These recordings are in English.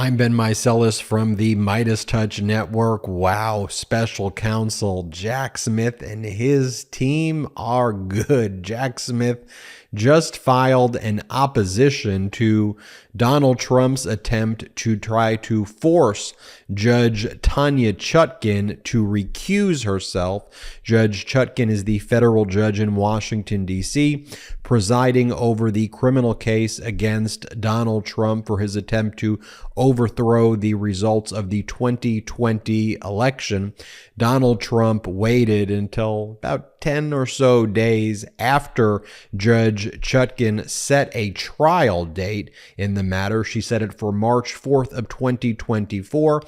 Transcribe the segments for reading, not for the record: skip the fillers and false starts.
I'm Ben Meiselas from the MeidasTouch Network. Wow, Special Counsel Jack Smith and his team are good. Jack Smith just filed an opposition to Donald Trump's attempt to try to force Judge Tanya Chutkan to recuse herself. Judge Chutkan is the federal judge in Washington, D.C., presiding over the criminal case against Donald Trump for his attempt to overthrow the results of the 2020 election. Donald Trump waited until about 10 or so days after Judge Chutkan set a trial date in the matter. She set it for March 4th of 2024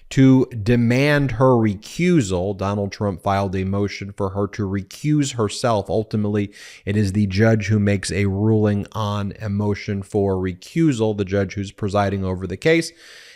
to demand her recusal. Donald Trump filed a motion for her to recuse herself. Ultimately, it is the judge who makes a ruling on a motion for recusal, the judge who's presiding over the case.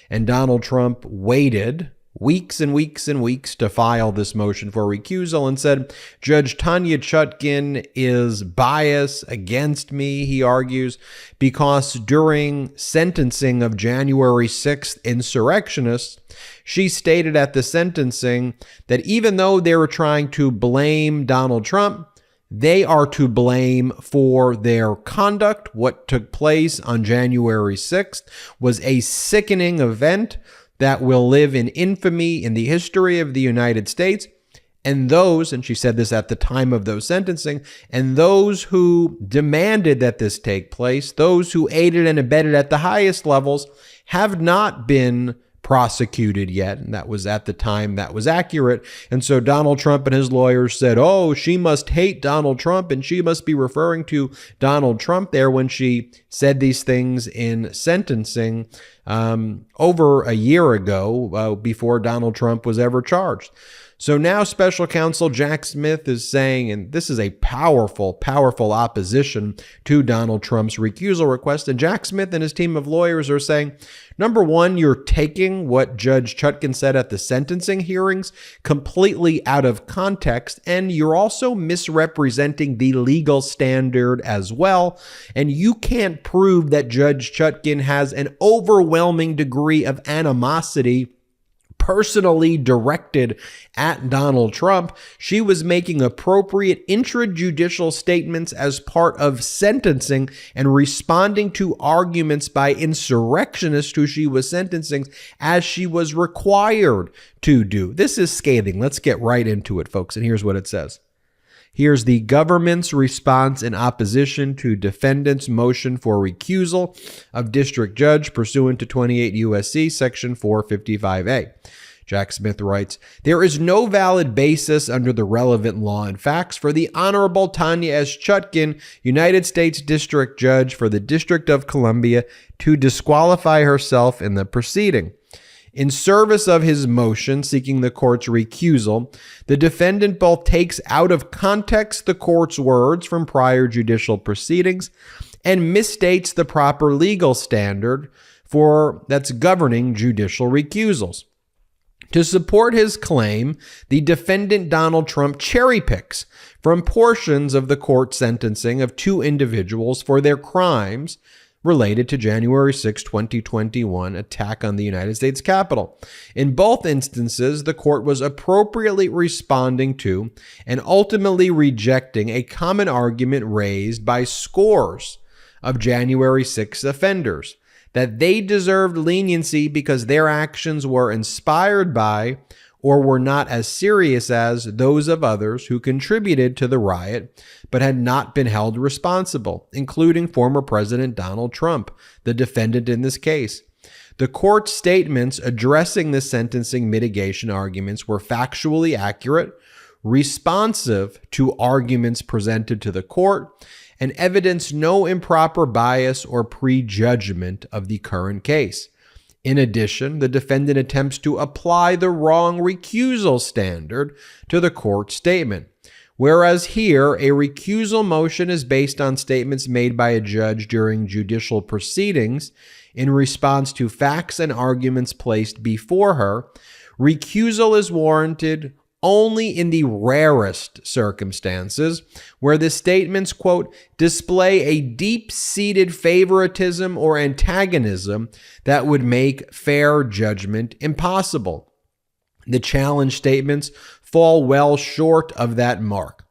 And Donald Trump waited weeks and weeks and weeks to file this motion for recusal and said, Judge Tanya Chutkan is biased against me, he argues, because during sentencing of January 6th insurrectionists, she stated at the sentencing that even though they were trying to blame Donald Trump, they are to blame for their conduct. What took place on January 6th was a sickening event that will live in infamy in the history of the United States. And those, and she said this at the time of those sentencing, and those who demanded that this take place, those who aided and abetted at the highest levels, have not been prosecuted yet. And that was at the time that was accurate. And so Donald Trump and his lawyers said, oh, she must hate Donald Trump and she must be referring to Donald Trump there when she said these things in sentencing over a year ago before Donald Trump was ever charged. So now Special Counsel Jack Smith is saying, and this is a powerful, powerful opposition to Donald Trump's recusal request, and Jack Smith and his team of lawyers are saying, number one, you're taking what Judge Chutkan said at the sentencing hearings completely out of context, and you're also misrepresenting the legal standard as well, and you can't prove that Judge Chutkan has an overwhelming degree of animosity personally directed at Donald Trump. She was making appropriate intrajudicial statements as part of sentencing and responding to arguments by insurrectionists who she was sentencing as she was required to do. This is scathing. Let's get right into it, folks. And here's what it says. Here's the government's response in opposition to defendant's motion for recusal of district judge pursuant to 28 U.S.C. section 455A. Jack Smith writes, there is no valid basis under the relevant law and facts for the Honorable Tanya S. Chutkan, United States District Judge for the District of Columbia, to disqualify herself in the proceeding. In service of his motion seeking the court's recusal, the defendant both takes out of context the court's words from prior judicial proceedings and misstates the proper legal standard that's governing judicial recusals. To support his claim, the defendant Donald Trump cherry picks from portions of the court sentencing of two individuals for their crimes related to January 6, 2021 attack on the United States Capitol. In both instances, the court was appropriately responding to and ultimately rejecting a common argument raised by scores of January 6 offenders that they deserved leniency because their actions were inspired by or were not as serious as those of others who contributed to the riot but had not been held responsible, including former President Donald Trump, the defendant in this case. The court's statements addressing the sentencing mitigation arguments were factually accurate, responsive to arguments presented to the court, and evidenced no improper bias or prejudgment of the current case. In addition, the defendant attempts to apply the wrong recusal standard to the court statement. Whereas here, a recusal motion is based on statements made by a judge during judicial proceedings in response to facts and arguments placed before her, recusal is warranted only in the rarest circumstances where the statements, quote, display a deep-seated favoritism or antagonism that would make fair judgment impossible. The challenge statements fall well short of that mark.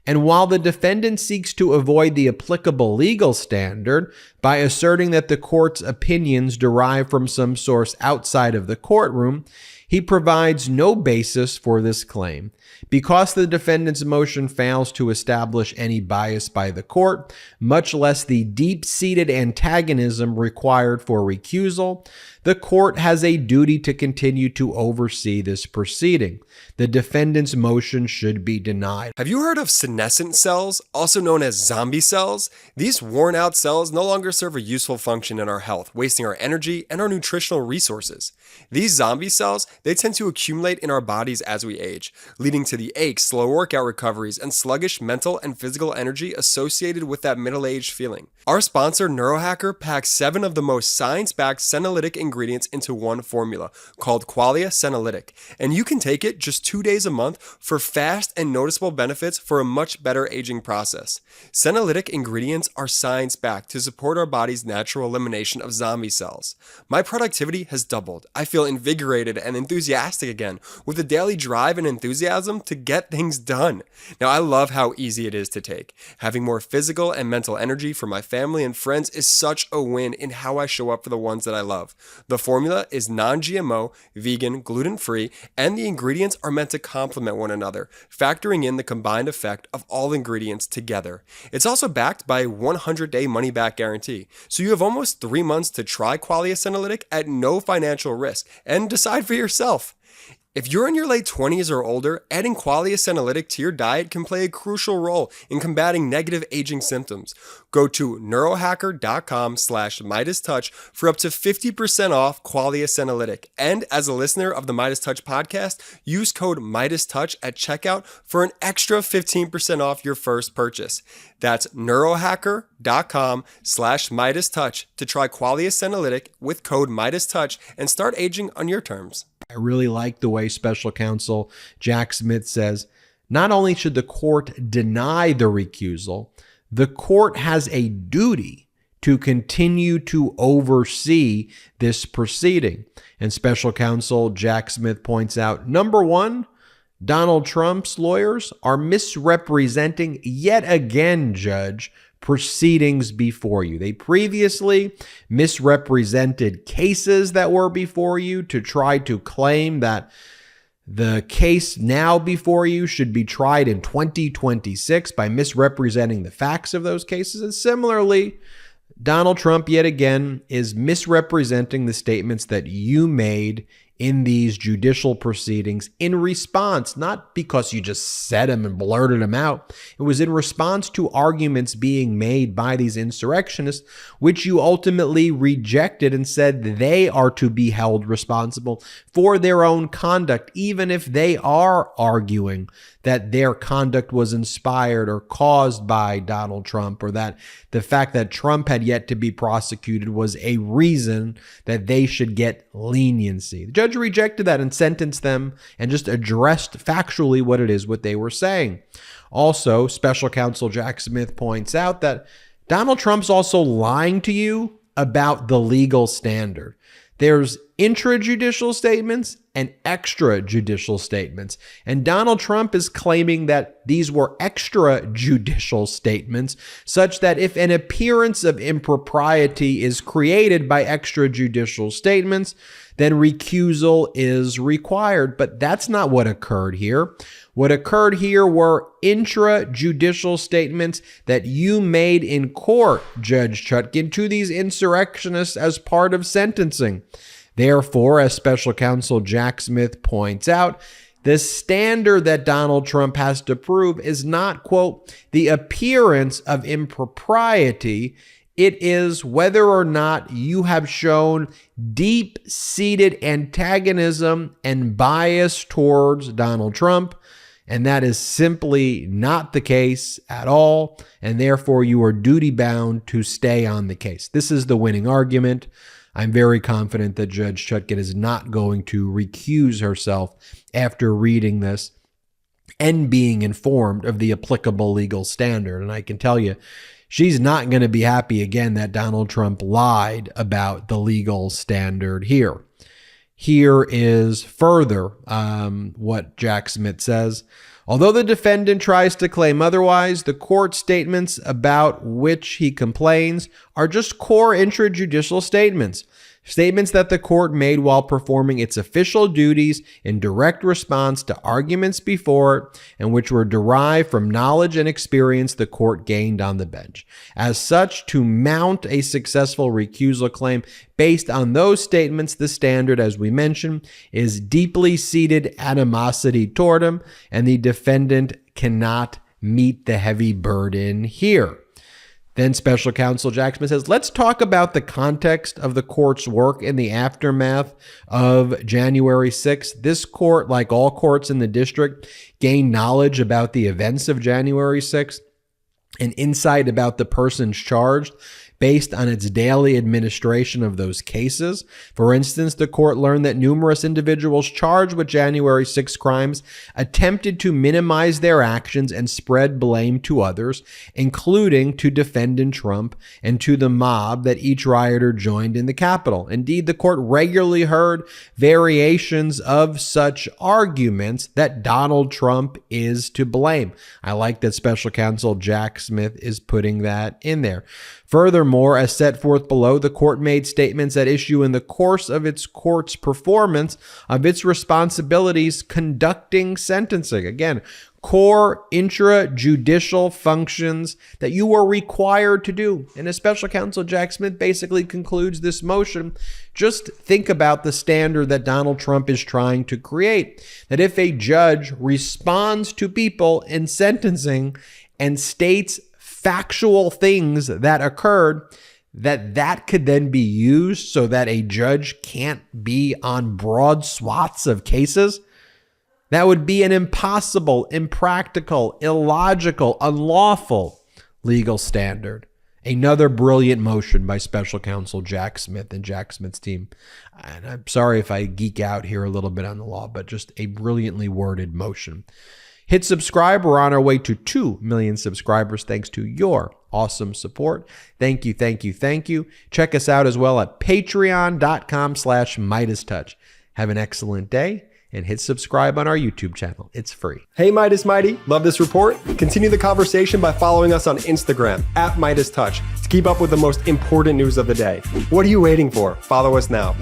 And while the defendant seeks to avoid the applicable legal standard by asserting that the court's opinions derive from some source outside of the courtroom, he provides no basis for this claim. Because the defendant's motion fails to establish any bias by the court, much less the deep-seated antagonism required for recusal, the court has a duty to continue to oversee this proceeding. The defendant's motion should be denied. Have you heard of senescent cells, also known as zombie cells? These worn-out cells no longer serve a useful function in our health, wasting our energy and our nutritional resources. These zombie cells, they tend to accumulate in our bodies as we age, leading to the aches, slow workout recoveries, and sluggish mental and physical energy associated with that middle-aged feeling. Our sponsor, Neurohacker, packs 7 of the most science-backed senolytic ingredients into one formula called Qualia Senolytic, and you can take it just 2 days a month for fast and noticeable benefits for a much better aging process. Senolytic ingredients are science-backed to support our body's natural elimination of zombie cells. My productivity has doubled. I feel invigorated and enthusiastic again, with a daily drive and enthusiasm to get things done. Now, I love how easy it is to take. Having more physical and mental energy for my family and friends is such a win in how I show up for the ones that I love. The formula is non-GMO, vegan, gluten-free, and the ingredients are meant to complement one another, factoring in the combined effect of all ingredients together. It's also backed by a 100-day money-back guarantee, so you have almost 3 months to try Qualia Senolytic at no financial risk and decide for yourself. If you're in your late 20s or older, adding Qualia Senolytic to your diet can play a crucial role in combating negative aging symptoms. Go to neurohacker.com/MeidasTouch for up to 50% off Qualia Senolytic. And as a listener of the MeidasTouch podcast, use code MeidasTouch at checkout for an extra 15% off your first purchase. That's neurohacker.com/MeidasTouch to try Qualia Senolytic with code MeidasTouch and start aging on your terms. I really like the way Special Counsel Jack Smith says, not only should the court deny the recusal, the court has a duty to continue to oversee this proceeding. And Special Counsel Jack Smith points out, number one, Donald Trump's lawyers are misrepresenting yet again, Judge, proceedings before you. They previously misrepresented cases that were before you to try to claim that the case now before you should be tried in 2026 by misrepresenting the facts of those cases. And similarly, Donald Trump yet again is misrepresenting the statements that you made in these judicial proceedings in response, not because you just said them and blurted them out. It was in response to arguments being made by these insurrectionists, which you ultimately rejected and said they are to be held responsible for their own conduct, even if they are arguing that their conduct was inspired or caused by Donald Trump, or that the fact that Trump had yet to be prosecuted was a reason that they should get leniency. The judge rejected that and sentenced them and just addressed factually what they were saying. Also, Special Counsel Jack Smith points out that Donald Trump's also lying to you about the legal standard. There's intrajudicial statements and extrajudicial statements. And Donald Trump is claiming that these were extrajudicial statements, such that if an appearance of impropriety is created by extrajudicial statements, then recusal is required. But that's not what occurred here. What occurred here were intrajudicial statements that you made in court, Judge Chutkan, to these insurrectionists as part of sentencing. Therefore, as Special Counsel Jack Smith points out, the standard that Donald Trump has to prove is not, quote, the appearance of impropriety. It is whether or not you have shown deep-seated antagonism and bias towards Donald Trump. And that is simply not the case at all. And therefore, you are duty-bound to stay on the case. This is the winning argument. I'm very confident that Judge Chutkan is not going to recuse herself after reading this. and being informed of the applicable legal standard. And I can tell you, she's not going to be happy again that Donald Trump lied about the legal standard here. Here is further what Jack Smith says. Although the defendant tries to claim otherwise, the court statements about which he complains are just core intrajudicial statements. Statements that the court made while performing its official duties in direct response to arguments before it, and which were derived from knowledge and experience the court gained on the bench. As such, to mount a successful recusal claim based on those statements, the standard, as we mentioned, is deeply seated animosity toward him, and the defendant cannot meet the heavy burden here. Then Special Counsel Jack Smith says, let's talk about the context of the court's work in the aftermath of January 6th. This court, like all courts in the district, gained knowledge about the events of January 6th and insight about the persons charged based on its daily administration of those cases. For instance, the court learned that numerous individuals charged with January 6 crimes attempted to minimize their actions and spread blame to others, including to defendant Trump and to the mob that each rioter joined in the Capitol. Indeed, the court regularly heard variations of such arguments that Donald Trump is to blame. I like that Special Counsel Jack Smith is putting that in there. Furthermore, as set forth below, the court made statements at issue in the course of its court's performance of its responsibilities conducting sentencing. Again, core intrajudicial functions that you were required to do. And as Special Counsel Jack Smith basically concludes this motion, just think about the standard that Donald Trump is trying to create. That if a judge responds to people in sentencing and states factual things that occurred, that could then be used so that a judge can't be on broad swaths of cases. That would be an impossible, impractical, illogical, unlawful legal standard. Another brilliant motion by Special Counsel Jack Smith and Jack Smith's team. And I'm sorry if I geek out here a little bit on the law, but just a brilliantly worded motion. Hit subscribe. We're on our way to 2 million subscribers thanks to your awesome support. Thank you, thank you, thank you. Check us out as well at patreon.com/MeidasTouch. Have an excellent day and hit subscribe on our YouTube channel. It's free. Hey Meidas Mighty, love this report? Continue the conversation by following us on Instagram at MeidasTouch to keep up with the most important news of the day. What are you waiting for? Follow us now.